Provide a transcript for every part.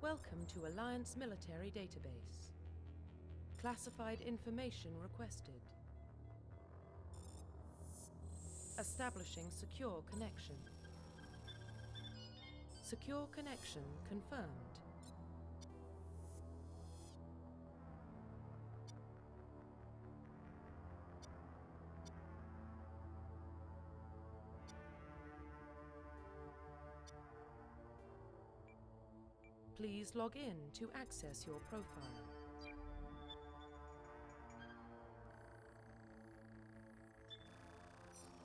Welcome to Alliance Military Database. Classified information requested. Establishing secure connection. Secure connection confirmed. Please log in to access your profile.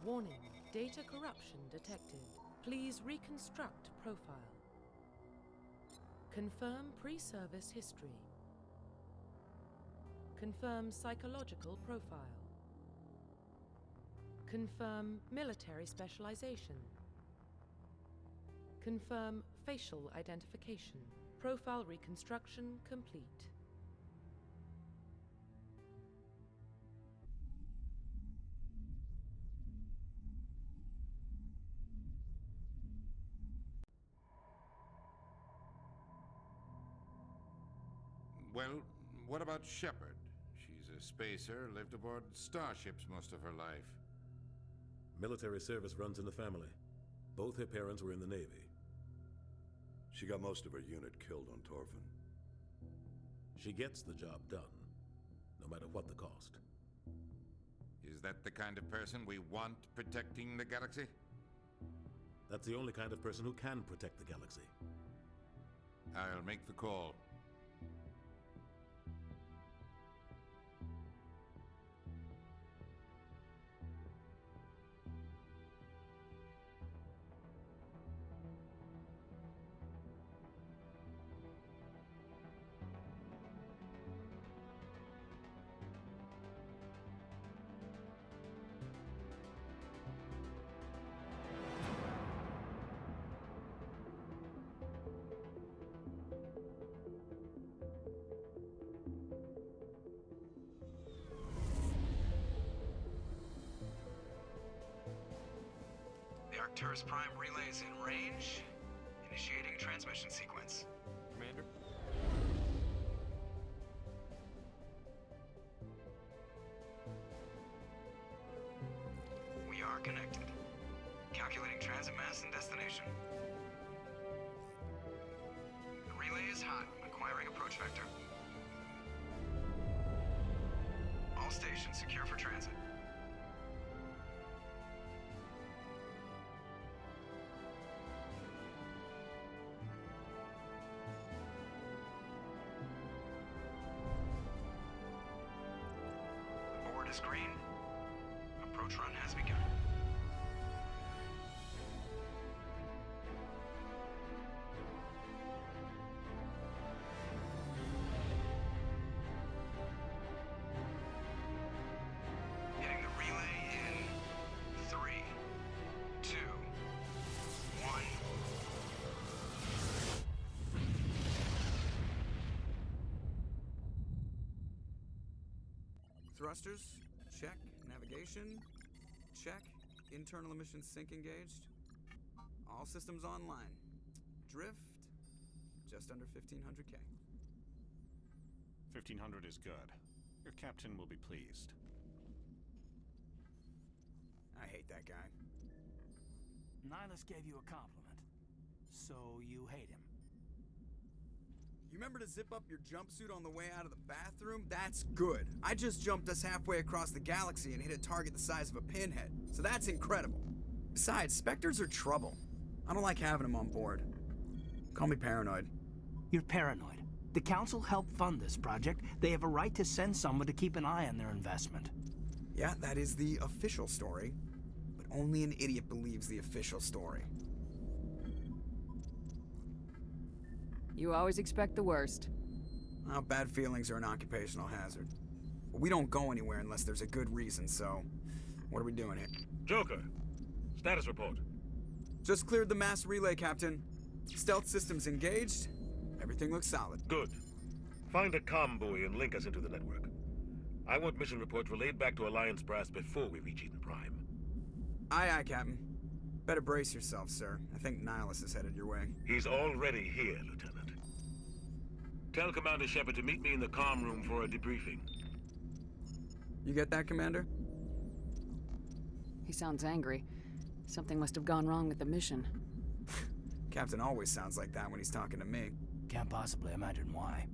Warning, data corruption detected. Please reconstruct profile. Confirm pre-service history. Confirm psychological profile. Confirm military specialization. Confirm facial identification. Profile reconstruction complete. Well, what about Shepard? She's a spacer, lived aboard starships most of her life. Military service runs in the family. Both her parents were in the Navy. She got most of her unit killed on Torfin. She gets the job done, no matter what the cost. Is that the kind of person we want protecting the galaxy? That's the only kind of person who can protect the galaxy. I'll make the call. Arcturus Prime relays in range. Initiating a transmission sequence. Commander? We are connected. Calculating transit mass and destination. The relay is hot. Acquiring approach vector. All stations secure for transit. Is green. Approach run has begun. Hitting the relay in 3, 2, 1. Thrusters, check. Navigation, check. Internal emission sync engaged. All systems online. Drift, just under 1,500K. 1,500 is good. Your captain will be pleased. I hate that guy. Nihilus gave you a compliment, so you hate him. You remember to zip up your jumpsuit on the way out of the bathroom? That's good. I just jumped us halfway across the galaxy and hit a target the size of a pinhead, so that's incredible. Besides, Spectres are trouble. I don't like having them on board. Call me paranoid. You're paranoid. The Council helped fund this project. They have a right to send someone to keep an eye on their investment. Yeah, that is the official story. But only an idiot believes the official story. You always expect the worst. Well, bad feelings are an occupational hazard. But we don't go anywhere unless there's a good reason, so what are we doing here? Joker, status report. Just cleared the mass relay, Captain. Stealth systems engaged. Everything looks solid. Good. Find a comm buoy and link us into the network. I want mission reports relayed back to Alliance brass before we reach Eden Prime. Aye, aye, Captain. Better brace yourself, sir. I think Nihilus is headed your way. He's already here, Lieutenant. Tell Commander Shepard to meet me in the comm room for a debriefing. You get that, Commander? He sounds angry. Something must have gone wrong with the mission. Captain always sounds like that when he's talking to me. Can't possibly imagine why.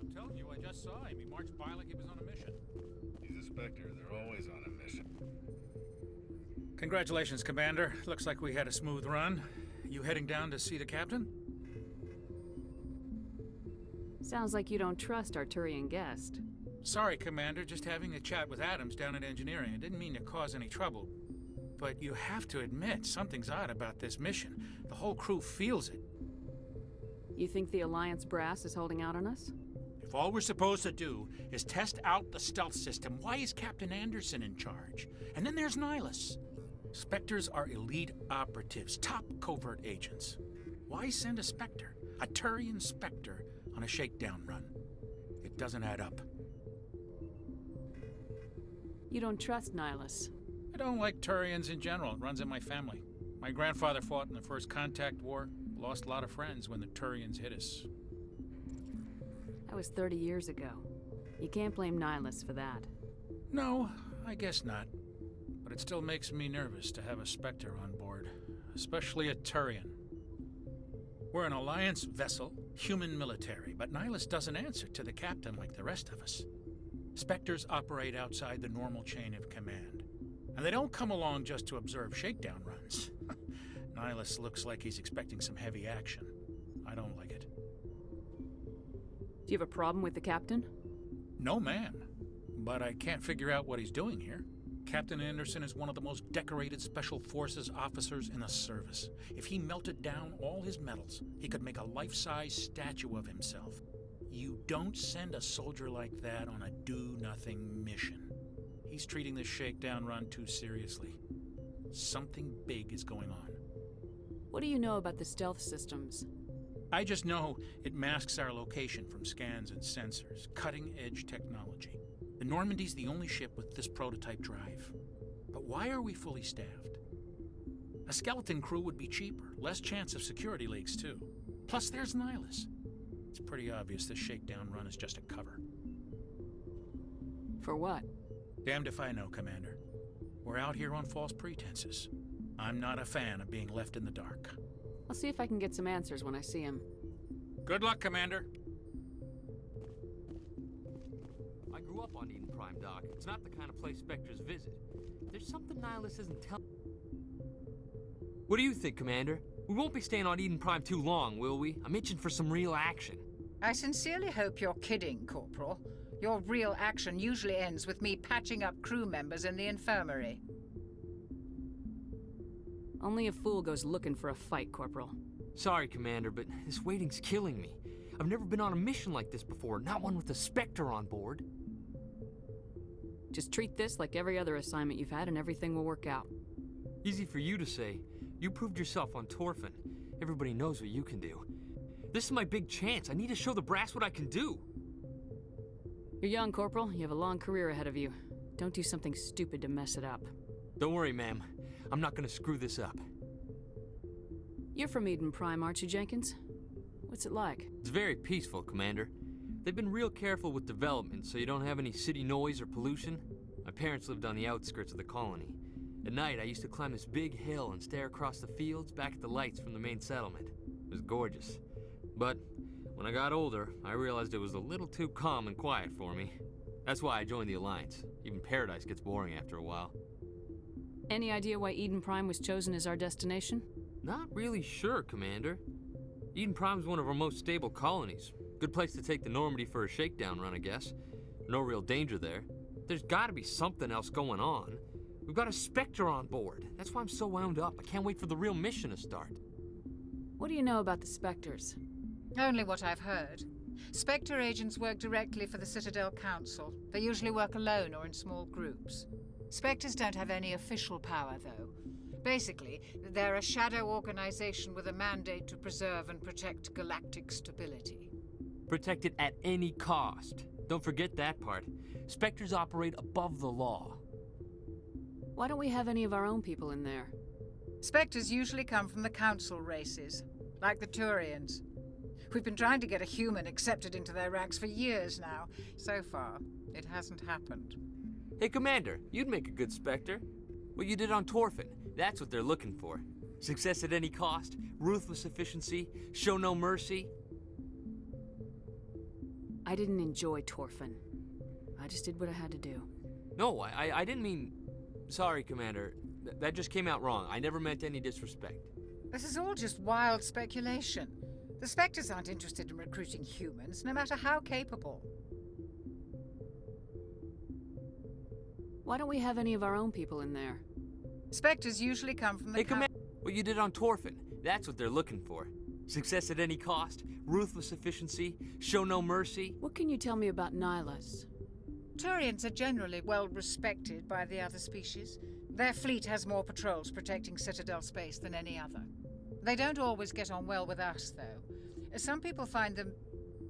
I'm telling you, I just saw him. He marched by like he was on a mission. He's a Spectre. They're always on a mission. Congratulations, Commander. Looks like we had a smooth run. You heading down to see the captain? Sounds like you don't trust our Turian guest. Sorry, Commander. Just having a chat with Adams down at engineering. I didn't mean to cause any trouble. But you have to admit, something's odd about this mission. The whole crew feels it. You think the Alliance brass is holding out on us? If all we're supposed to do is test out the stealth system, why is Captain Anderson in charge? And then there's Nihilus. Spectres are elite operatives, top covert agents. Why send a Spectre, a Turian Spectre, on a shakedown run? It doesn't add up. You don't trust Nihilus. I don't like Turians in general. It runs in my family. My grandfather fought in the First Contact War. Lost a lot of friends when the Turians hit us. That was 30 years ago. You can't blame Nihilus for that. No, I guess not. But it still makes me nervous to have a Spectre on board. Especially a Turian. We're an Alliance vessel, human military, but Nihilus doesn't answer to the captain like the rest of us. Spectres operate outside the normal chain of command. And they don't come along just to observe shakedown runs. Nihilus looks like he's expecting some heavy action. I don't like it. Do you have a problem with the captain? No, man. But I can't figure out what he's doing here. Captain Anderson is one of the most decorated Special Forces officers in the service. If he melted down all his medals, he could make a life-size statue of himself. You don't send a soldier like that on a do-nothing mission. He's treating this shakedown run too seriously. Something big is going on. What do you know about the stealth systems? I just know it masks our location from scans and sensors. Cutting-edge technology. The Normandy's the only ship with this prototype drive. But why are we fully staffed? A skeleton crew would be cheaper, less chance of security leaks too. Plus there's Nihilus. It's pretty obvious this shakedown run is just a cover. For what? Damned if I know, Commander. We're out here on false pretenses. I'm not a fan of being left in the dark. I'll see if I can get some answers when I see him. Good luck, Commander. I grew up on Eden Prime, Doc. It's not the kind of place Spectres visit. There's something Nihilus isn't telling. What do you think, Commander? We won't be staying on Eden Prime too long, will we? I'm itching for some real action. I sincerely hope you're kidding, Corporal. Your real action usually ends with me patching up crew members in the infirmary. Only a fool goes looking for a fight, Corporal. Sorry, Commander, but this waiting's killing me. I've never been on a mission like this before, not one with a Spectre on board. Just treat this like every other assignment you've had and everything will work out. Easy for you to say. You proved yourself on Torfin. Everybody knows what you can do. This is my big chance. I need to show the brass what I can do. You're young, Corporal. You have a long career ahead of you. Don't do something stupid to mess it up. Don't worry, ma'am. I'm not gonna screw this up. You're from Eden Prime, aren't you, Jenkins? What's it like? It's very peaceful, Commander. They've been real careful with development, so you don't have any city noise or pollution. My parents lived on the outskirts of the colony. At night, I used to climb this big hill and stare across the fields back at the lights from the main settlement. It was gorgeous. But when I got older, I realized it was a little too calm and quiet for me. That's why I joined the Alliance. Even Paradise gets boring after a while. Any idea why Eden Prime was chosen as our destination? Not really sure, Commander. Eden Prime's one of our most stable colonies. Good place to take the Normandy for a shakedown run, I guess. No real danger there. There's gotta be something else going on. We've got a Spectre on board. That's why I'm so wound up. I can't wait for the real mission to start. What do you know about the Spectres? Only what I've heard. Spectre agents work directly for the Citadel Council. They usually work alone or in small groups. Spectres don't have any official power, though. Basically, they're a shadow organization with a mandate to preserve and protect galactic stability. Protect it at any cost. Don't forget that part. Spectres operate above the law. Why don't we have any of our own people in there? Spectres usually come from the council races, like the Turians. We've been trying to get a human accepted into their ranks for years now. So far, it hasn't happened. Hey, Commander, you'd make a good Spectre. What you did on Torfin, that's what they're looking for. Success at any cost, ruthless efficiency, show no mercy. I didn't enjoy Torfin. I just did what I had to do. No, I didn't mean... Sorry, Commander. That just came out wrong. I never meant any disrespect. This is all just wild speculation. The Spectres aren't interested in recruiting humans, no matter how capable. Why don't we have any of our own people in there? Spectres usually come from the Hey, Commander, what you did on Torfin, that's what they're looking for. Success at any cost, ruthless efficiency, show no mercy. What can you tell me about Nihilus? Turians are generally well respected by the other species. Their fleet has more patrols protecting Citadel space than any other. They don't always get on well with us, though. Some people find them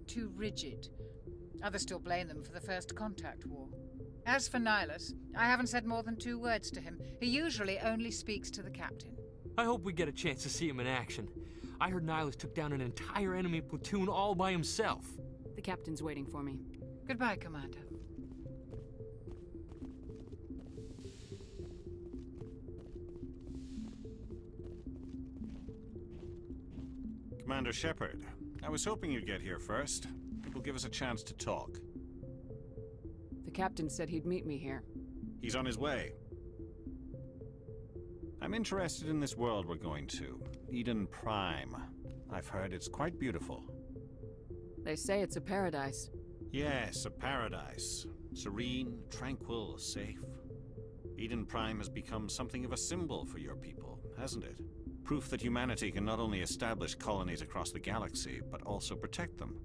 too rigid. Others still blame them for the First Contact War. As for Nihilus, I haven't said more than 2 words to him. He usually only speaks to the captain. I hope we get a chance to see him in action. I heard Nihilus took down an entire enemy platoon all by himself. The captain's waiting for me. Goodbye, Commander. Commander Shepard, I was hoping you'd get here first. It will give us a chance to talk. The captain said he'd meet me here. He's on his way. I'm interested in this world we're going to, Eden Prime. I've heard it's quite beautiful. They say it's a paradise. Yes, a paradise. Serene, tranquil, safe. Eden Prime has become something of a symbol for your people, hasn't it? Proof that humanity can not only establish colonies across the galaxy, but also protect them.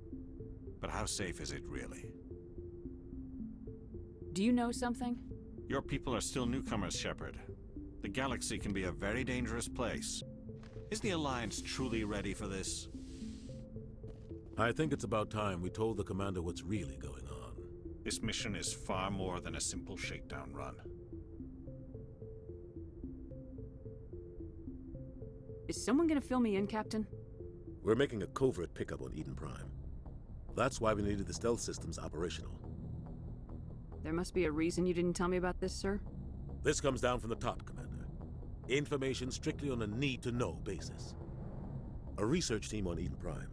But how safe is it really? Do you know something? Your people are still newcomers, Shepard. The galaxy can be a very dangerous place. Is the Alliance truly ready for this? I think it's about time we told the Commander what's really going on. This mission is far more than a simple shakedown run. Is someone gonna fill me in, Captain? We're making a covert pickup on Eden Prime. That's why we needed the stealth systems operational. There must be a reason you didn't tell me about this, sir? This comes down from the top, Commander. Information strictly on a need-to-know basis. A research team on Eden Prime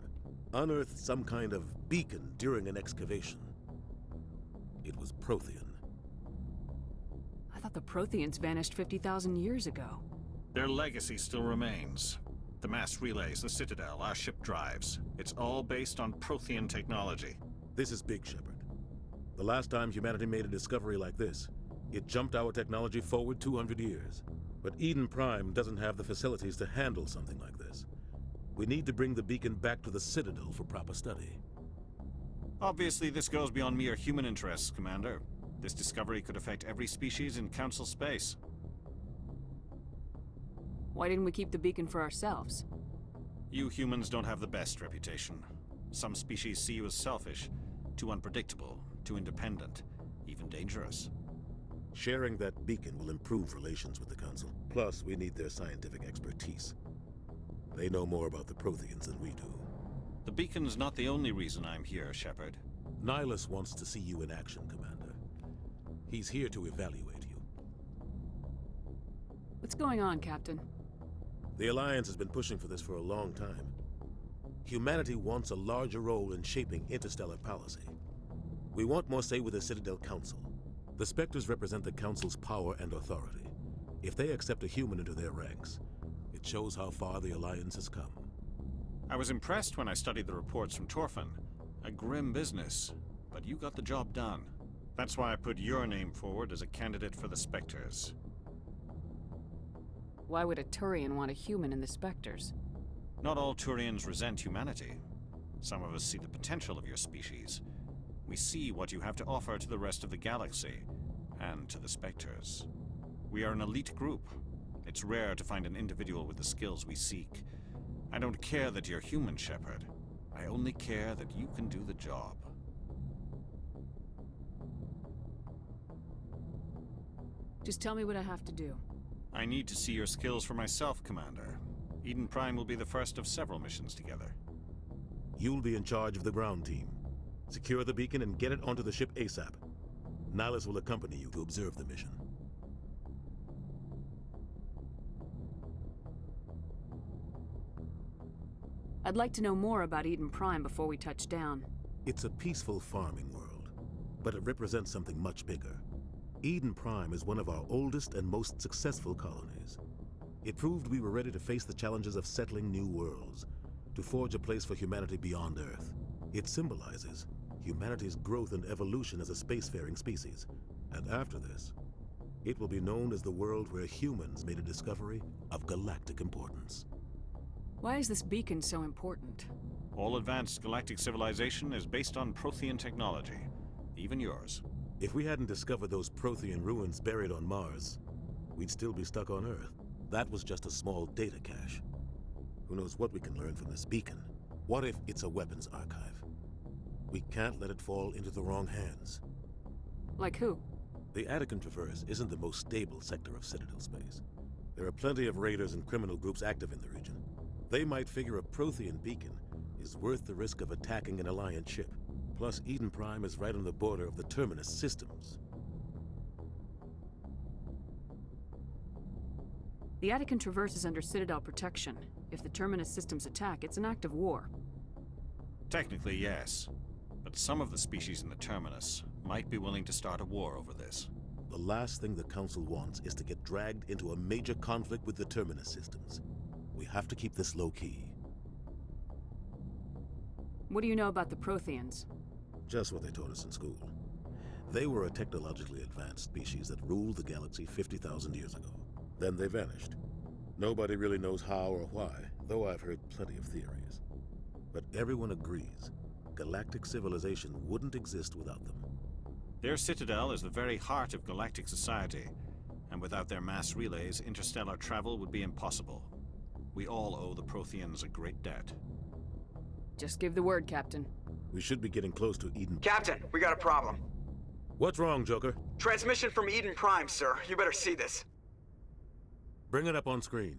unearthed some kind of beacon during an excavation. It was Prothean. I thought the Protheans vanished 50,000 years ago. Their legacy still remains. The mass relays, the Citadel, our ship drives. It's all based on Prothean technology. This is big, Shepard. The last time humanity made a discovery like this, it jumped our technology forward 200 years. But Eden Prime doesn't have the facilities to handle something like this. We need to bring the beacon back to the Citadel for proper study. Obviously, this goes beyond mere human interests, Commander. This discovery could affect every species in Council space. Why didn't we keep the beacon for ourselves? You humans don't have the best reputation. Some species see you as selfish, too unpredictable, too independent, even dangerous. Sharing that beacon will improve relations with the Council. Plus, we need their scientific expertise. They know more about the Protheans than we do. The beacon's not the only reason I'm here, Shepard. Nihilus wants to see you in action, Commander. He's here to evaluate you. What's going on, Captain? The Alliance has been pushing for this for a long time. Humanity wants a larger role in shaping interstellar policy. We want more say with the Citadel Council. The Spectres represent the Council's power and authority. If they accept a human into their ranks, it shows how far the Alliance has come. I was impressed when I studied the reports from Torfin. A grim business, but you got the job done. That's why I put your name forward as a candidate for the Spectres. Why would a Turian want a human in the Spectres? Not all Turians resent humanity. Some of us see the potential of your species. We see what you have to offer to the rest of the galaxy, and to the Spectres. We are an elite group. It's rare to find an individual with the skills we seek. I don't care that you're human, Shepard. I only care that you can do the job. Just tell me what I have to do. I need to see your skills for myself, Commander. Eden Prime will be the first of several missions together. You'll be in charge of the ground team. Secure the beacon and get it onto the ship ASAP. Nihilus will accompany you to observe the mission. I'd like to know more about Eden Prime before we touch down. It's a peaceful farming world, but it represents something much bigger. Eden Prime is one of our oldest and most successful colonies. It proved we were ready to face the challenges of settling new worlds, to forge a place for humanity beyond Earth. It symbolizes humanity's growth and evolution as a spacefaring species. And after this, it will be known as the world where humans made a discovery of galactic importance. Why is this beacon so important? All advanced galactic civilization is based on Prothean technology, even yours. If we hadn't discovered those Prothean ruins buried on Mars, we'd still be stuck on Earth. That was just a small data cache. Who knows what we can learn from this beacon? What if it's a weapons archive? We can't let it fall into the wrong hands. Like who? The Attican Traverse isn't the most stable sector of Citadel space. There are plenty of raiders and criminal groups active in the region. They might figure a Prothean beacon is worth the risk of attacking an Alliance ship. Plus, Eden Prime is right on the border of the Terminus systems. The Attican Traverse is under Citadel protection. If the Terminus systems attack, it's an act of war. Technically, yes. But some of the species in the Terminus might be willing to start a war over this. The last thing the Council wants is to get dragged into a major conflict with the Terminus systems. We have to keep this low-key. What do you know about the Protheans? Just what they taught us in school. They were a technologically advanced species that ruled the galaxy 50,000 years ago. Then they vanished. Nobody really knows how or why, though I've heard plenty of theories. But everyone agrees, galactic civilization wouldn't exist without them. Their Citadel is the very heart of galactic society, and without their mass relays, interstellar travel would be impossible. We all owe the Protheans a great debt. Just give the word, Captain. We should be getting close to Eden. Captain, we got a problem. What's wrong, Joker? Transmission from Eden Prime, sir. You better see this. Bring it up on screen.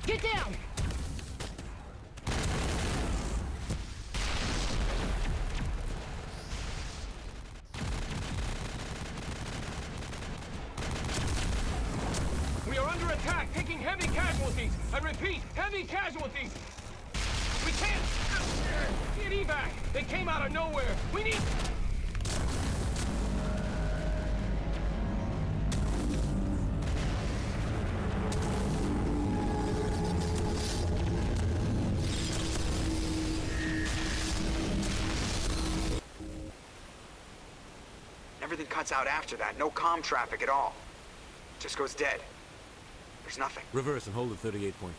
Get down! We are under attack, taking heavy casualties. I repeat, heavy casualties. We can't get evac. They came out of nowhere. We need... Everything cuts out after that. No comm traffic at all. Just goes dead. There's nothing. Reverse and hold at 38.5.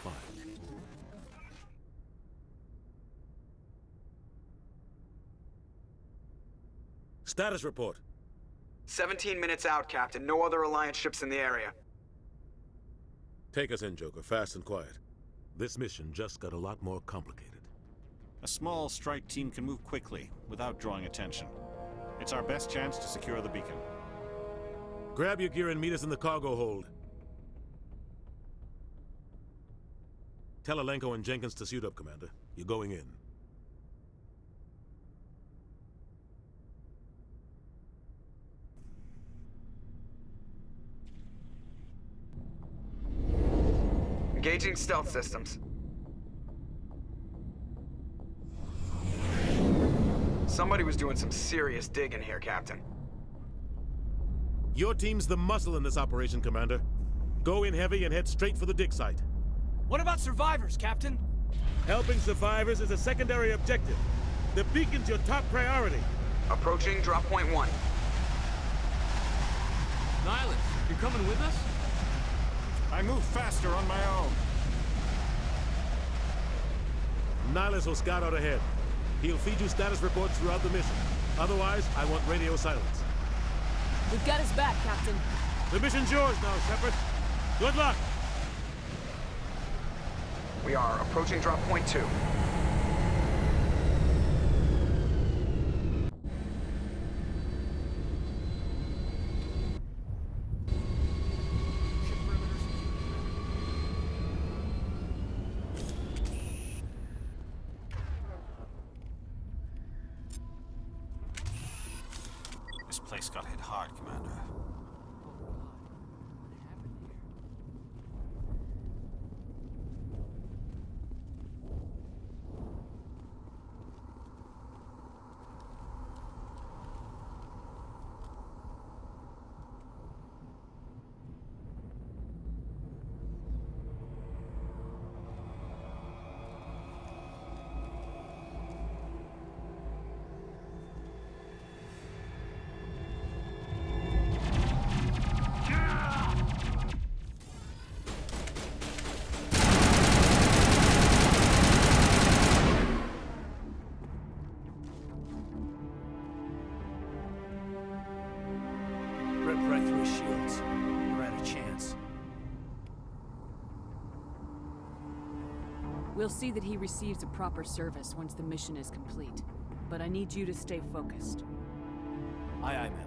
Status report. 17 minutes out, Captain. No other Alliance ships in the area. Take us in, Joker, fast and quiet. This mission just got a lot more complicated. A small strike team can move quickly, without drawing attention. It's our best chance to secure the beacon. Grab your gear and meet us in the cargo hold. Tell Alenko and Jenkins to suit up, Commander. You're going in. Engaging stealth systems. Somebody was doing some serious digging here, Captain. Your team's the muscle in this operation, Commander. Go in heavy and head straight for the dig site. What about survivors, Captain? Helping survivors is a secondary objective. The beacon's your top priority. Approaching drop point 1. Nihilus, you're coming with us? I move faster on my own. Nihilus will scout out ahead. He'll feed you status reports throughout the mission. Otherwise, I want radio silence. We've got his back, Captain. The mission's yours now, Shepard. Good luck! We are approaching drop point 2. Place got hit hard, Commander. Rip right through his shields. We're at a chance. We'll see that he receives a proper service once the mission is complete. But I need you to stay focused. Aye, aye, ma'am.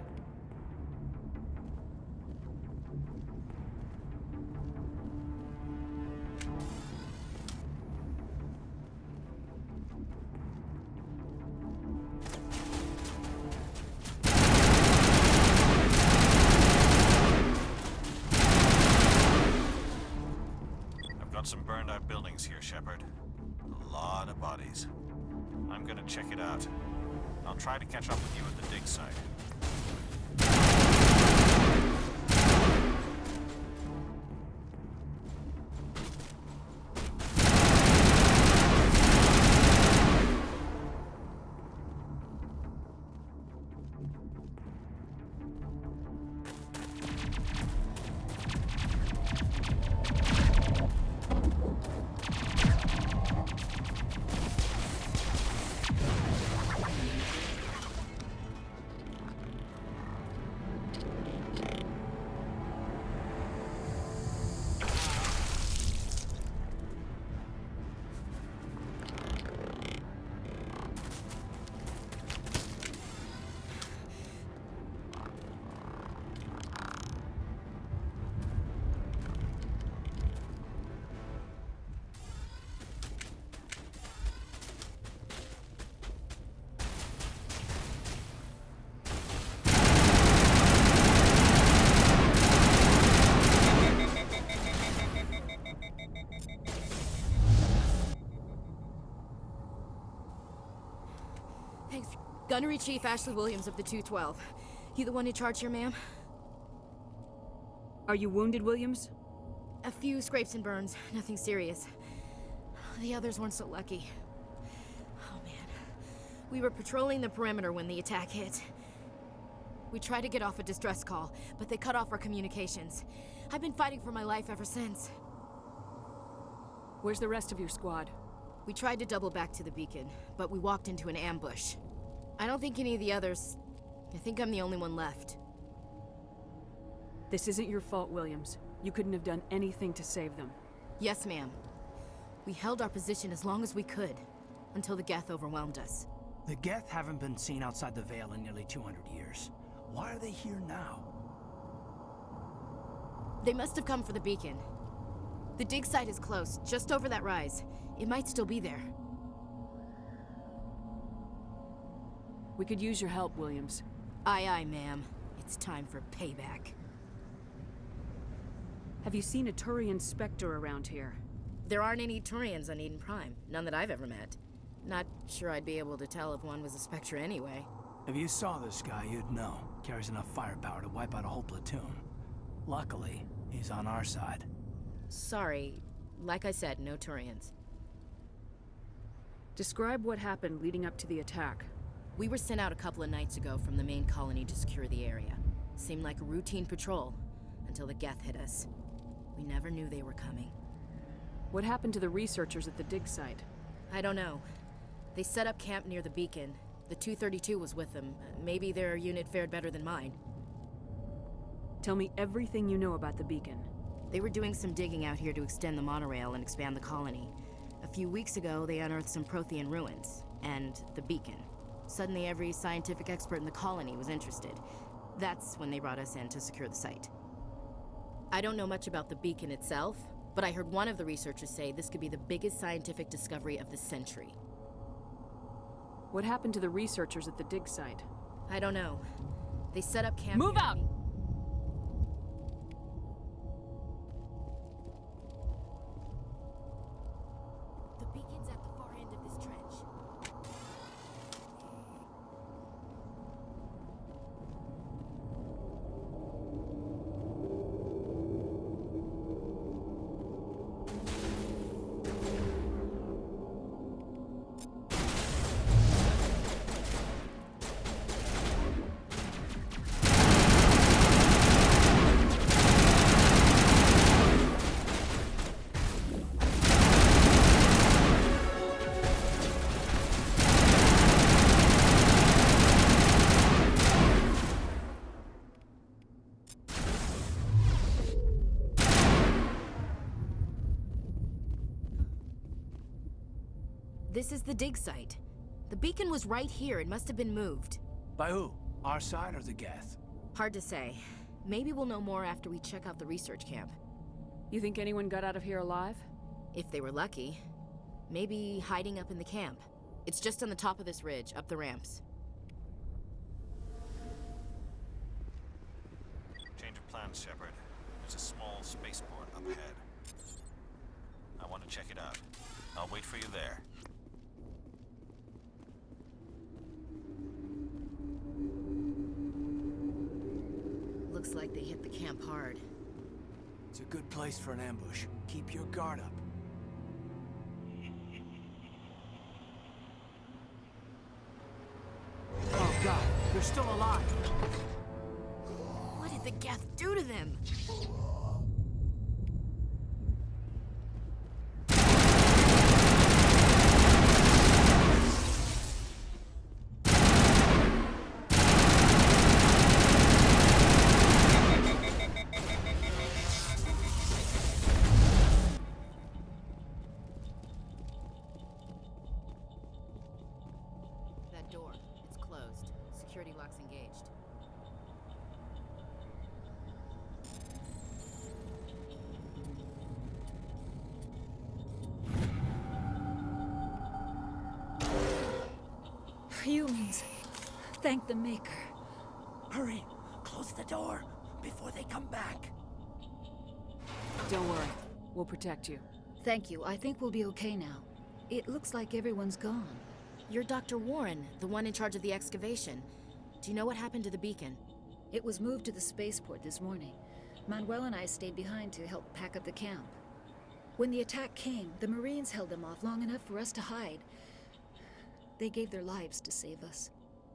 Got some burned out buildings here, Shepard. A lot of bodies. I'm gonna check it out. I'll try to catch up with you at the dig site. Thanks. Gunnery Chief Ashley Williams of the 212. You the one in charge here, ma'am? Are you wounded, Williams? A few scrapes and burns. Nothing serious. The others weren't so lucky. Oh, man. We were patrolling the perimeter when the attack hit. We tried to get off a distress call, but they cut off our communications. I've been fighting for my life ever since. Where's the rest of your squad? We tried to double back to the beacon, but we walked into an ambush. I don't think any of the others... I think I'm the only one left. This isn't your fault, Williams. You couldn't have done anything to save them. Yes, ma'am. We held our position as long as we could, until the Geth overwhelmed us. The Geth haven't been seen outside the Veil in nearly 200 years. Why are they here now? They must have come for the beacon. The dig site is close, just over that rise. It might still be there. We could use your help, Williams. Aye, aye, ma'am. It's time for payback. Have you seen a Turian Spectre around here? There aren't any Turians on Eden Prime. None that I've ever met. Not sure I'd be able to tell if one was a Spectre anyway. If you saw this guy, you'd know. Carries enough firepower to wipe out a whole platoon. Luckily, he's on our side. Sorry. Like I said, no Turians. Describe what happened leading up to the attack. We were sent out a couple of nights ago from the main colony to secure the area. Seemed like a routine patrol, until the Geth hit us. We never knew they were coming. What happened to the researchers at the dig site? I don't know. They set up camp near the beacon. The 232 was with them. Maybe their unit fared better than mine. Tell me everything you know about the beacon. They were doing some digging out here to extend the monorail and expand the colony. A few weeks ago, they unearthed some Prothean ruins, and the beacon. Suddenly, every scientific expert in the colony was interested. That's when they brought us in to secure the site. I don't know much about the beacon itself, but I heard one of the researchers say this could be the biggest scientific discovery of the century. What happened to the researchers at the dig site? I don't know. They set up camp. Move out! The beacon's at the far end of this trench. This is the dig site. The beacon was right here. It must have been moved. By who? Our side or the Geth? Hard to say. Maybe we'll know more after we check out the research camp. You think anyone got out of here alive? If they were lucky. Maybe hiding up in the camp. It's just on the top of this ridge, up the ramps. Change of plans, Shepard. There's a small spaceport up ahead. I want to check it out. I'll wait for you there. Looks like they hit the camp hard. It's a good place for an ambush. Keep your guard up. Oh God, they're still alive. What did the Geth do to them? That door, it's closed. Security lock's engaged. Humans, thank the Maker. Hurry, close the door before they come back. Don't worry. We'll protect you. Thank you. I think we'll be okay now. It looks like everyone's gone. You're Dr. Warren, the one in charge of the excavation. Do you know what happened to the beacon? It was moved to the spaceport this morning. Manuel and I stayed behind to help pack up the camp. When the attack came, the Marines held them off long enough for us to hide. They gave their lives to save us.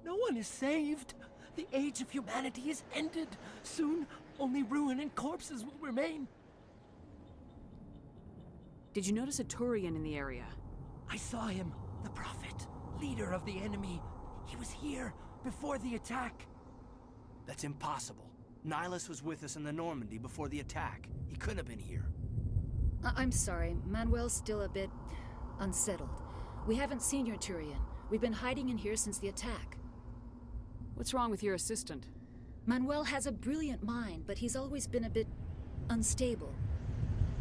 No one is saved. The age of humanity is ended. Soon, only ruin and corpses will remain. Did you notice a Turian in the area? I saw him, the Prophet, leader of the enemy. He was here before the attack. That's impossible. Nihilus was with us in the Normandy before the attack. He couldn't have been here. I'm sorry. Manuel's still a bit unsettled. We haven't seen your Turian. We've been hiding in here since the attack. What's wrong with your assistant? Manuel has a brilliant mind, but he's always been a bit unstable.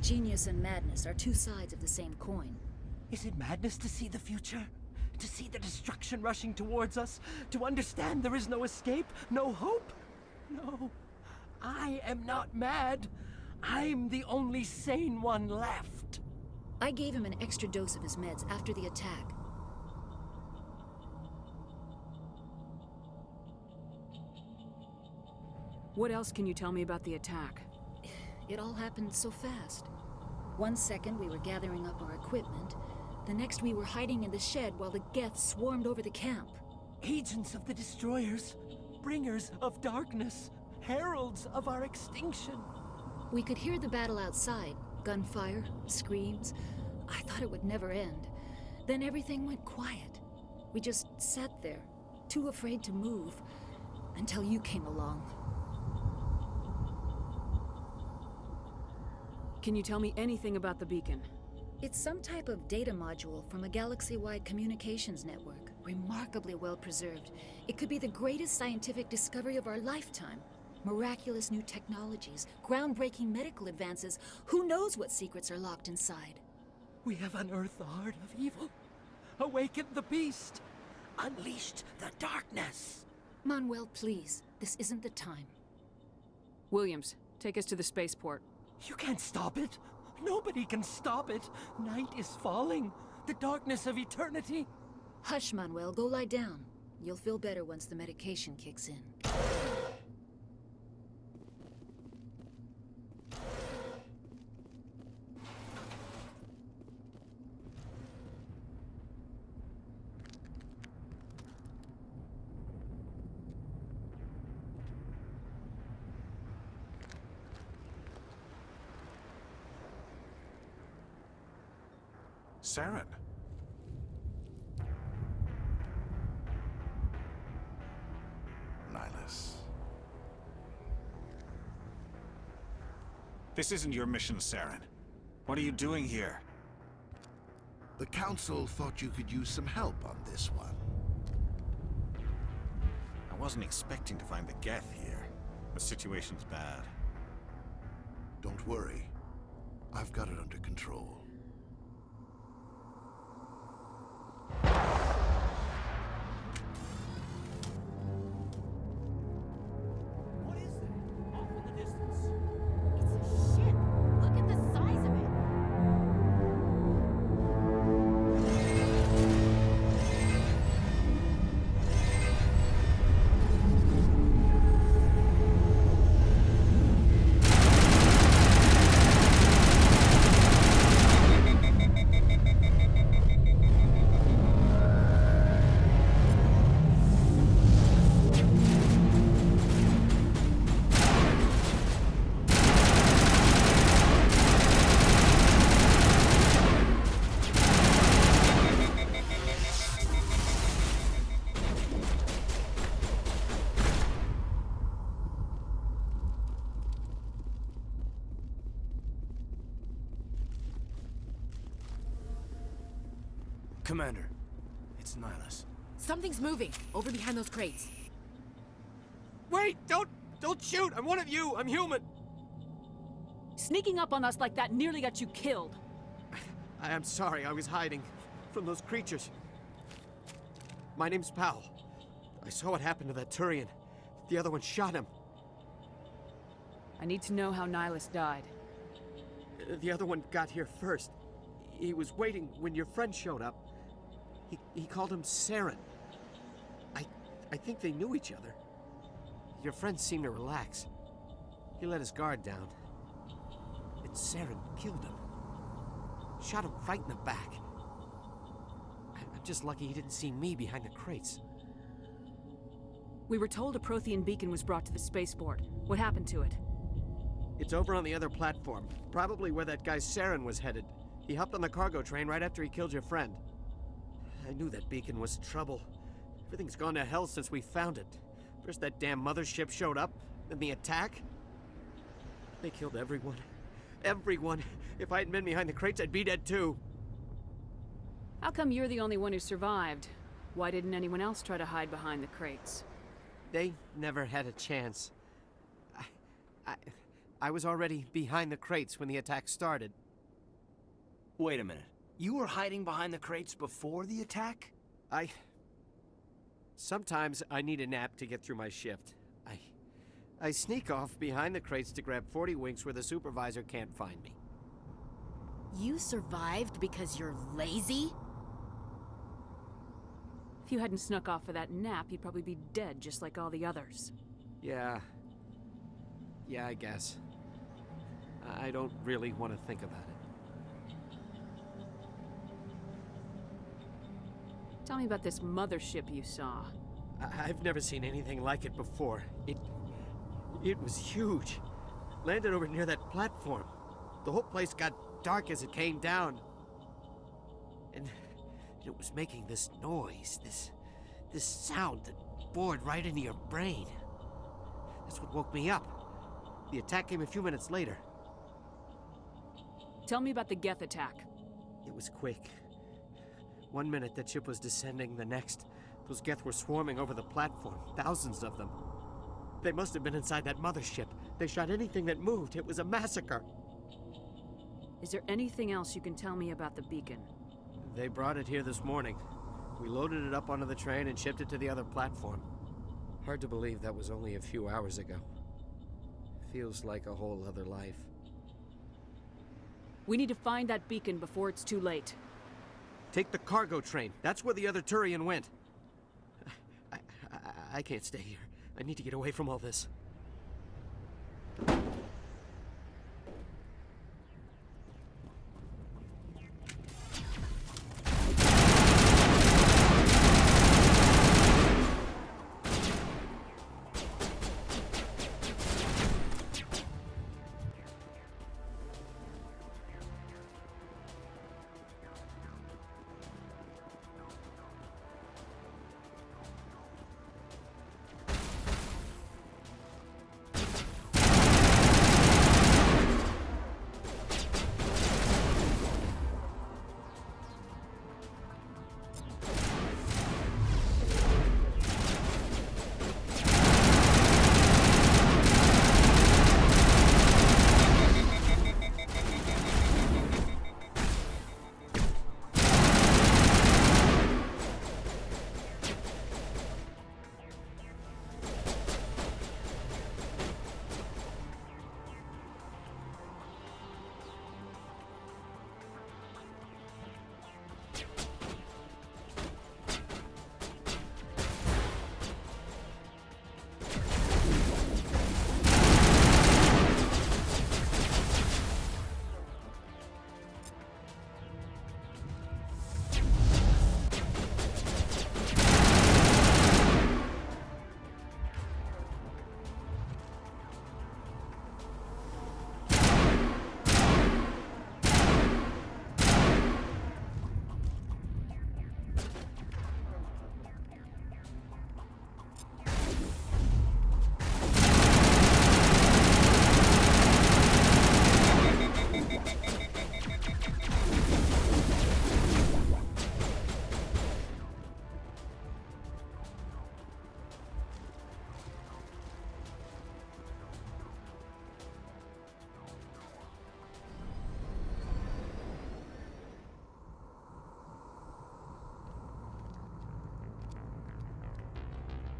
Genius and madness are two sides of the same coin. Is it madness to see the future? To see the destruction rushing towards us? To understand there is no escape? No hope? No. I am not mad. I'm the only sane one left. I gave him an extra dose of his meds after the attack. What else can you tell me about the attack? It all happened so fast. 1 second we were gathering up our equipment. The next we were hiding in the shed while the Geth swarmed over the camp. Agents of the destroyers, bringers of darkness, heralds of our extinction. We could hear the battle outside. Gunfire, screams. I thought it would never end. Then everything went quiet. We just sat there, too afraid to move, until you came along. Can you tell me anything about the beacon? It's some type of data module from a galaxy-wide communications network. Remarkably well preserved. It could be the greatest scientific discovery of our lifetime. Miraculous new technologies, groundbreaking medical advances. Who knows what secrets are locked inside? We have unearthed the heart of evil, awakened the beast, unleashed the darkness. Manuel, please. This isn't the time. Williams, take us to the spaceport. You can't stop it. Nobody can stop it. Night is falling. The darkness of eternity. Hush, Manuel. Go lie down. You'll feel better once the medication kicks in. Saren. Nihilus. This isn't your mission, Saren. What are you doing here? The Council thought you could use some help on this one. I wasn't expecting to find the Geth here. The situation's bad. Don't worry. I've got it under control. What is that? Off in the distance. It's a ship. Look at the size of it. Commander, it's Nihilus. Something's moving over behind those crates. Wait! Don't shoot! I'm one of you! I'm human! Sneaking up on us like that nearly got you killed. I am sorry, I was hiding from those creatures. My name's Powell. I saw what happened to that Turian. The other one shot him. I need to know how Nihilus died. The other one got here first. He was waiting when your friend showed up. He called him Saren. I think they knew each other. Your friend seemed to relax. He let his guard down. And Saren killed him. Shot him right in the back. I'm just lucky he didn't see me behind the crates. We were told a Prothean beacon was brought to the spaceport. What happened to it? It's over on the other platform. Probably where that guy Saren was headed. He hopped on the cargo train right after he killed your friend. I knew that beacon was trouble. Everything's gone to hell since we found it. First that damn mothership showed up, then the attack. They killed everyone. Everyone. If I hadn't been behind the crates, I'd be dead too. How come you're the only one who survived? Why didn't anyone else try to hide behind the crates? They never had a chance. I was already behind the crates when the attack started. Wait a minute. You were hiding behind the crates before the attack? Sometimes I need a nap to get through my shift. I sneak off behind the crates to grab 40 winks where the supervisor can't find me. You survived because you're lazy? If you hadn't snuck off for that nap, you'd probably be dead just like all the others. Yeah, I guess. I don't really want to think about it. Tell me about this mothership you saw. I've never seen anything like it before. It was huge. Landed over near that platform. The whole place got dark as it came down. And it was making this noise, this sound that bored right into your brain. That's what woke me up. The attack came a few minutes later. Tell me about the Geth attack. It was quick. 1 minute that ship was descending, the next, those Geth were swarming over the platform, thousands of them. They must have been inside that mothership. They shot anything that moved. It was a massacre. Is there anything else you can tell me about the beacon? They brought it here this morning. We loaded it up onto the train and shipped it to the other platform. Hard to believe that was only a few hours ago. Feels like a whole other life. We need to find that beacon before it's too late. Take the cargo train. That's where the other Turian went. I can't stay here. I need to get away from all this.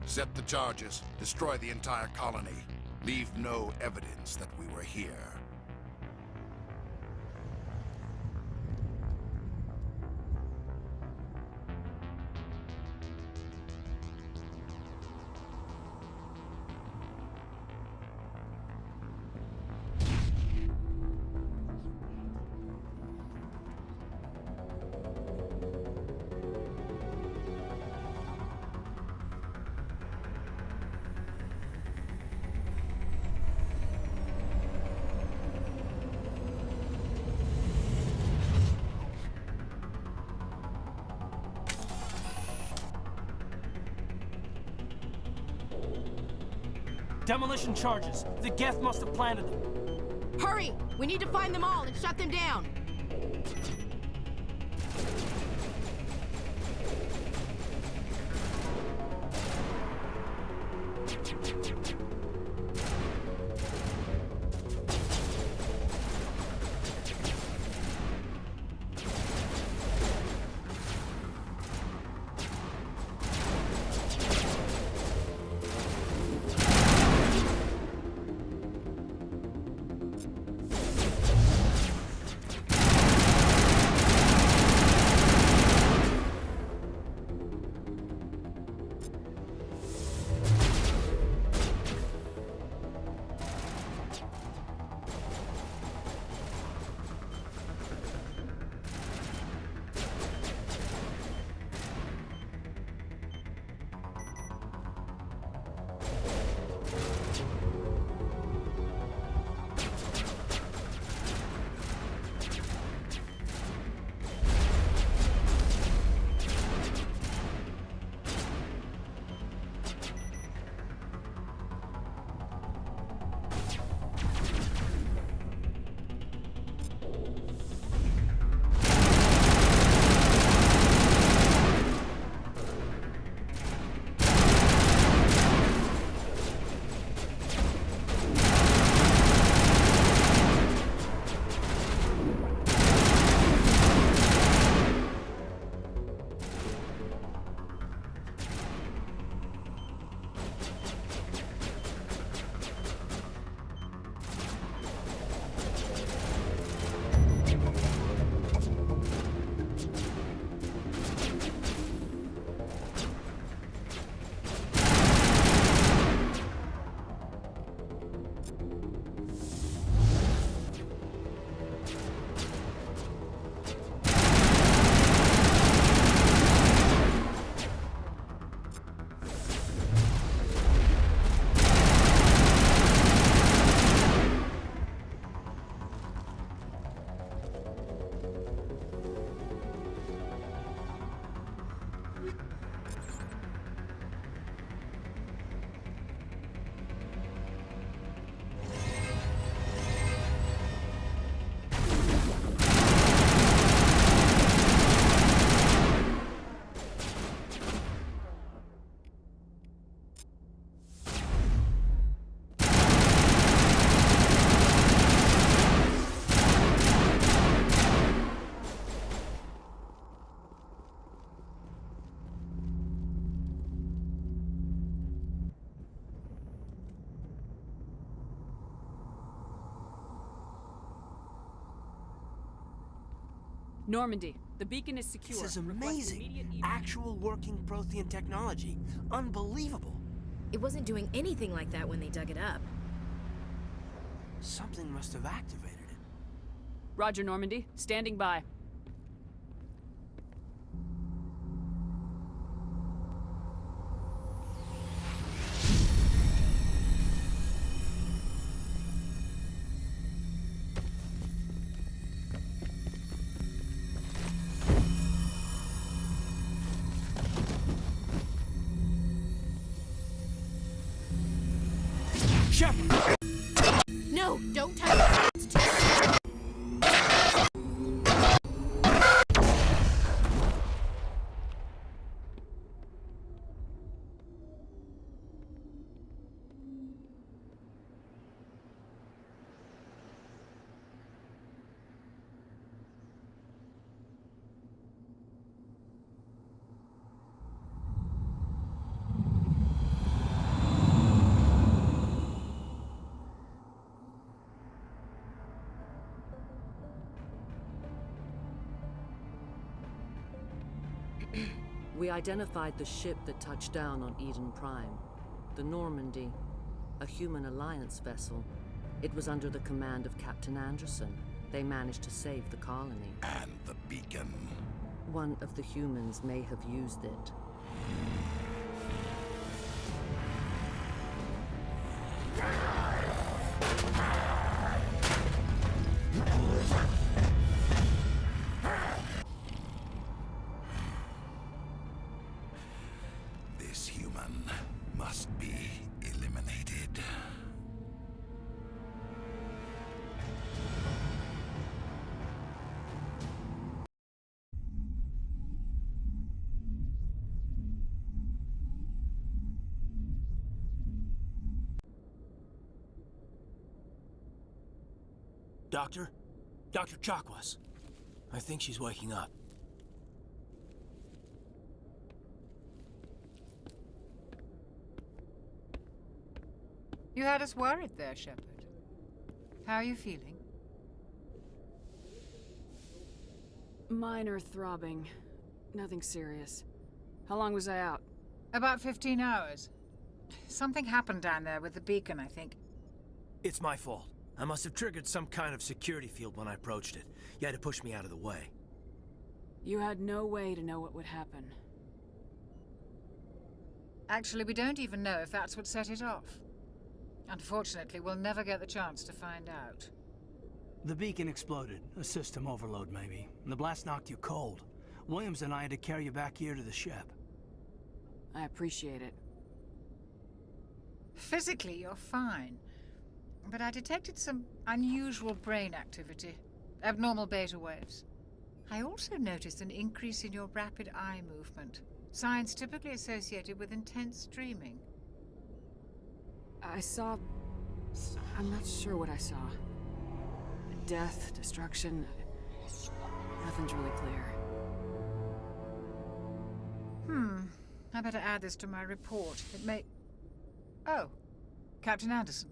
Set the charges. Destroy the entire colony. Leave no evidence that we were here. Demolition charges. The Geth must have planted them. Hurry! We need to find them all and shut them down! Normandy, the beacon is secure. This is Request amazing. immediate Actual working Prothean technology. Unbelievable. It wasn't doing anything like that when they dug it up. Something must have activated it. Roger, Normandy. Standing by. Shepard! No, don't touch it. It's too... We identified the ship that touched down on Eden Prime. The Normandy, a human alliance vessel. It was under the command of Captain Anderson. They managed to save the colony. And the beacon. One of the humans may have used it. This human must be eliminated. Doctor? Dr. Chakwas. I think she's waking up. You had us worried there, Shepard. How are you feeling? Minor throbbing. Nothing serious. How long was I out? About 15 hours. Something happened down there with the beacon, I think. It's my fault. I must have triggered some kind of security field when I approached it. You had to push me out of the way. You had no way to know what would happen. Actually, we don't even know if that's what set it off. Unfortunately, we'll never get the chance to find out. The beacon exploded. A system overload, maybe. And the blast knocked you cold. Williams and I had to carry you back here to the ship. I appreciate it. Physically, you're fine. But I detected some unusual brain activity. Abnormal beta waves. I also noticed an increase in your rapid eye movement. Signs typically associated with intense dreaming. I saw... I'm not sure what I saw. Death, destruction... Nothing's really clear. I better add this to my report. It may... Oh, Captain Anderson.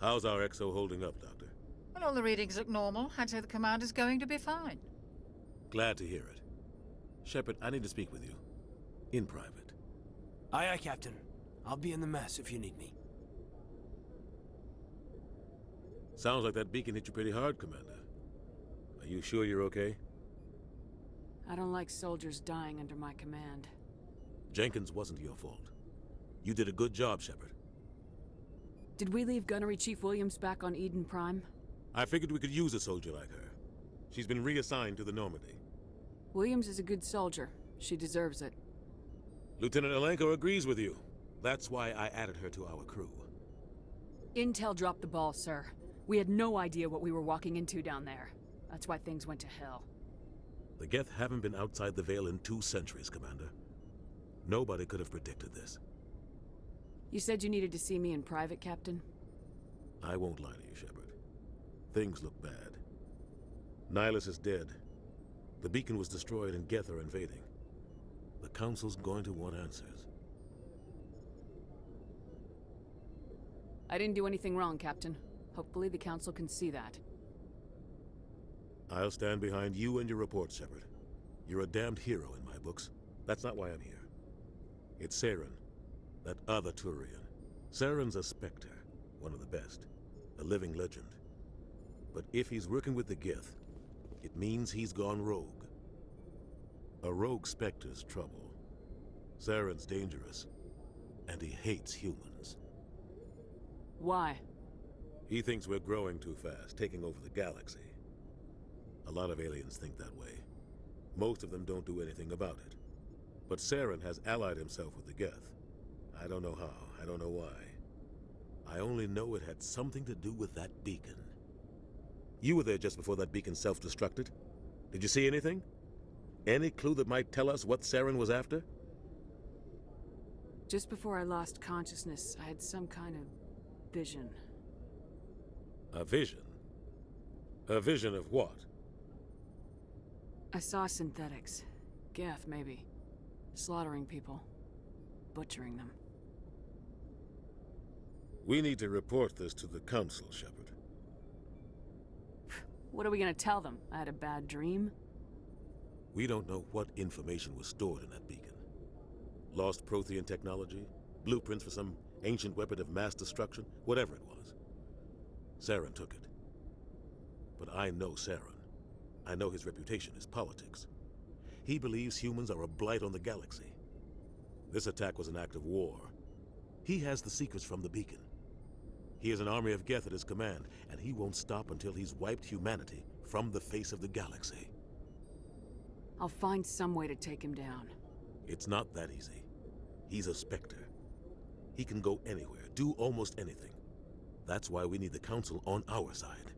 How's our XO holding up, Doctor? Well, all the readings look normal. I'd say the commander's going to be fine. Glad to hear it. Shepard, I need to speak with you. In private. Aye, aye, Captain. I'll be in the mess if you need me. Sounds like that beacon hit you pretty hard, Commander. Are you sure you're okay? I don't like soldiers dying under my command. Jenkins wasn't your fault. You did a good job, Shepard. Did we leave Gunnery Chief Williams back on Eden Prime? I figured we could use a soldier like her. She's been reassigned to the Normandy. Williams is a good soldier. She deserves it. Lieutenant Alenko agrees with you. That's why I added her to our crew. Intel dropped the ball, sir. We had no idea what we were walking into down there. That's why things went to hell. The Geth haven't been outside the Veil in 2 centuries, Commander. Nobody could have predicted this. You said you needed to see me in private, Captain? I won't lie to you, Shepard. Things look bad. Nihilus is dead. The beacon was destroyed and Geth are invading. The Council's going to want answers. I didn't do anything wrong, Captain. Hopefully the Council can see that. I'll stand behind you and your report, Shepard. You're a damned hero in my books. That's not why I'm here. It's Saren, that other Turian. Saren's a Spectre, one of the best, a living legend. But if he's working with the Geth, it means he's gone rogue. A rogue Spectre's trouble. Saren's dangerous, and he hates humans. Why? He thinks we're growing too fast, taking over the galaxy. A lot of aliens think that way. Most of them don't do anything about it. But Saren has allied himself with the Geth. I don't know how, I don't know why. I only know it had something to do with that beacon. You were there just before that beacon self-destructed. Did you see anything? Any clue that might tell us what Saren was after? Just before I lost consciousness, I had some kind of vision. A vision? A vision of what? I saw synthetics. Geth, maybe. Slaughtering people. Butchering them. We need to report this to the Council, Shepard. What are we gonna tell them? I had a bad dream? We don't know what information was stored in that beacon. Lost Prothean technology? Blueprints for some ancient weapon of mass destruction? Whatever it was. Saren took it. But I know Saren. I know his reputation is politics. He believes humans are a blight on the galaxy. This attack was an act of war. He has the secrets from the beacon. He has an army of Geth at his command, and he won't stop until he's wiped humanity from the face of the galaxy. I'll find some way to take him down. It's not that easy. He's a Spectre. He can go anywhere, do almost anything. That's why we need the Council on our side.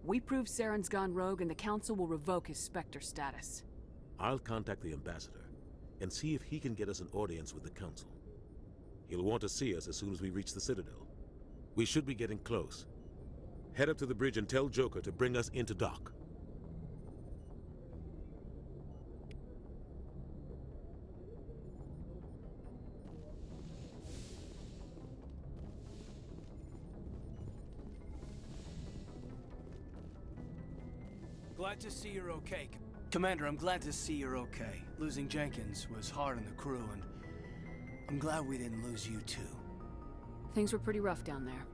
We prove Saren's gone rogue and the Council will revoke his Spectre status. I'll contact the Ambassador and see if he can get us an audience with the Council. He'll want to see us as soon as we reach the Citadel. We should be getting close. Head up to the bridge and tell Joker to bring us into dock. Glad to see you're okay. Commander, I'm glad to see you're okay. Losing Jenkins was hard on the crew, and I'm glad we didn't lose you too. Things were pretty rough down there.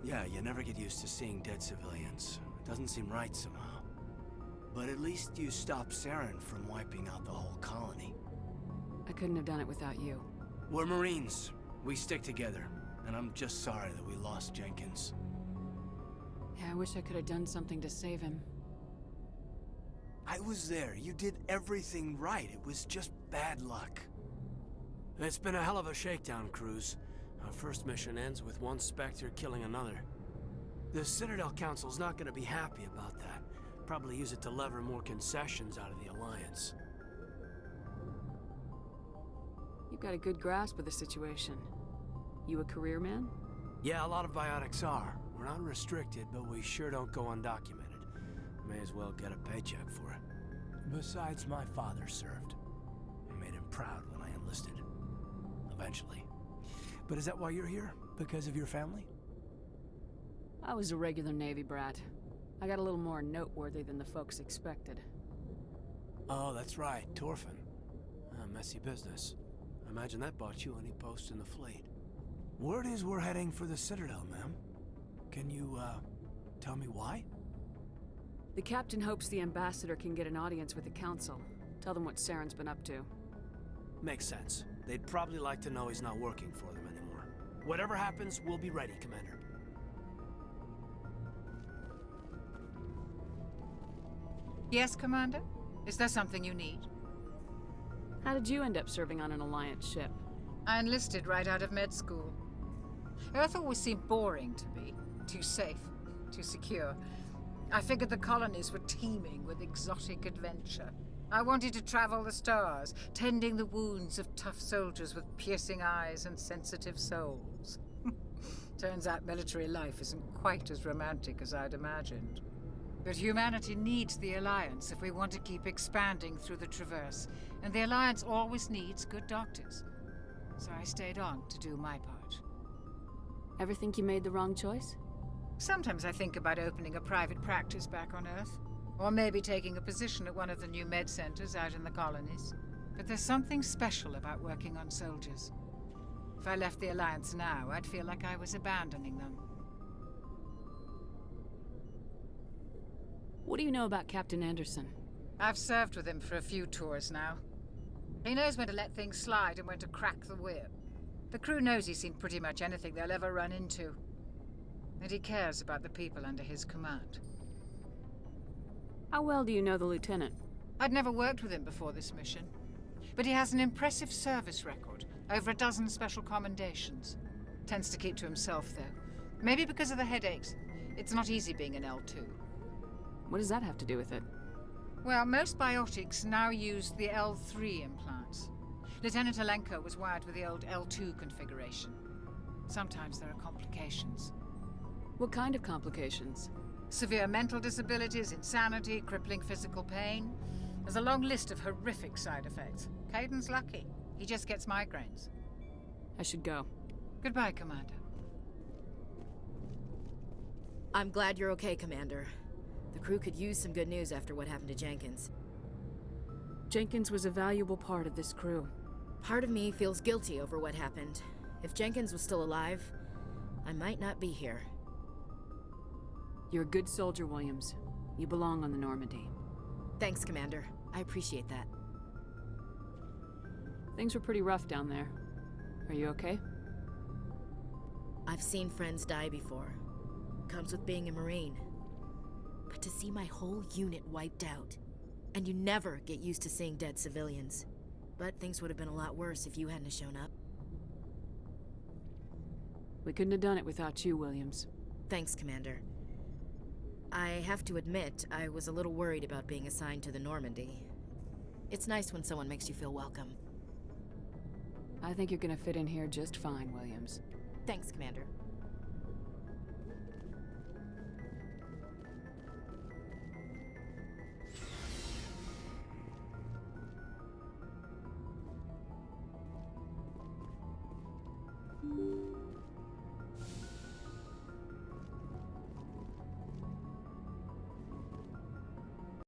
Yeah, you never get used to seeing dead civilians. It doesn't seem right somehow. But at least you stopped Saren from wiping out the whole colony. I couldn't have done it without you. We're Marines. We stick together. And I'm just sorry that we lost Jenkins. Yeah, I wish I could have done something to save him. I was there. You did everything right. It was just bad luck. It's been a hell of a shakedown, Cruz. Our first mission ends with one Spectre killing another. The Citadel Council's not gonna be happy about that. Probably use it to lever more concessions out of the Alliance. You've got a good grasp of the situation. You a career man? Yeah, a lot of biotics are. We're not restricted, but we sure don't go undocumented. May as well get a paycheck for it. Besides, my father served. I made him proud when I enlisted. Eventually. But is that why you're here? Because of your family? I was a regular Navy brat. I got a little more noteworthy than the folks expected. Oh, that's right, Torfin. A messy business. I imagine that bought you any post in the fleet. Word is we're heading for the Citadel, ma'am. Can you, tell me why? The captain hopes the Ambassador can get an audience with the Council. Tell them what Saren's been up to. Makes sense. They'd probably like to know he's not working for them anymore. Whatever happens, we'll be ready, Commander. Yes, Commander? Is there something you need? How did you end up serving on an Alliance ship? I enlisted right out of med school. Earth always seemed boring to me. Too safe, too secure. I figured the colonies were teeming with exotic adventure. I wanted to travel the stars, tending the wounds of tough soldiers with piercing eyes and sensitive souls. Turns out military life isn't quite as romantic as I'd imagined. But humanity needs the Alliance if we want to keep expanding through the Traverse, and the Alliance always needs good doctors. So I stayed on to do my part. Ever think you made the wrong choice? Sometimes I think about opening a private practice back on Earth. Or maybe taking a position at one of the new med centers out in the colonies. But there's something special about working on soldiers. If I left the Alliance now, I'd feel like I was abandoning them. What do you know about Captain Anderson? I've served with him for a few tours now. He knows when to let things slide and when to crack the whip. The crew knows he's seen pretty much anything they'll ever run into. And he cares about the people under his command. How well do you know the lieutenant? I'd never worked with him before this mission. But he has an impressive service record. Over a dozen special commendations. Tends to keep to himself, though. Maybe because of the headaches. It's not easy being an L2. What does that have to do with it? Well, most biotics now use the L3 implants. Lieutenant Alenko was wired with the old L2 configuration. Sometimes there are complications. What kind of complications? Severe mental disabilities, insanity, crippling physical pain. There's a long list of horrific side effects. Caden's lucky. He just gets migraines. I should go. Goodbye, Commander. I'm glad you're okay, Commander. The crew could use some good news after what happened to Jenkins. Jenkins was a valuable part of this crew. Part of me feels guilty over what happened. If Jenkins was still alive, I might not be here. You're a good soldier, Williams. You belong on the Normandy. Thanks, Commander. I appreciate that. Things were pretty rough down there. Are you okay? I've seen friends die before. Comes with being a Marine. But to see my whole unit wiped out, and you never get used to seeing dead civilians. But things would have been a lot worse if you hadn't shown up. We couldn't have done it without you, Williams. Thanks, Commander. I have to admit, I was a little worried about being assigned to the Normandy. It's nice when someone makes you feel welcome. I think you're gonna fit in here just fine, Williams. Thanks, Commander.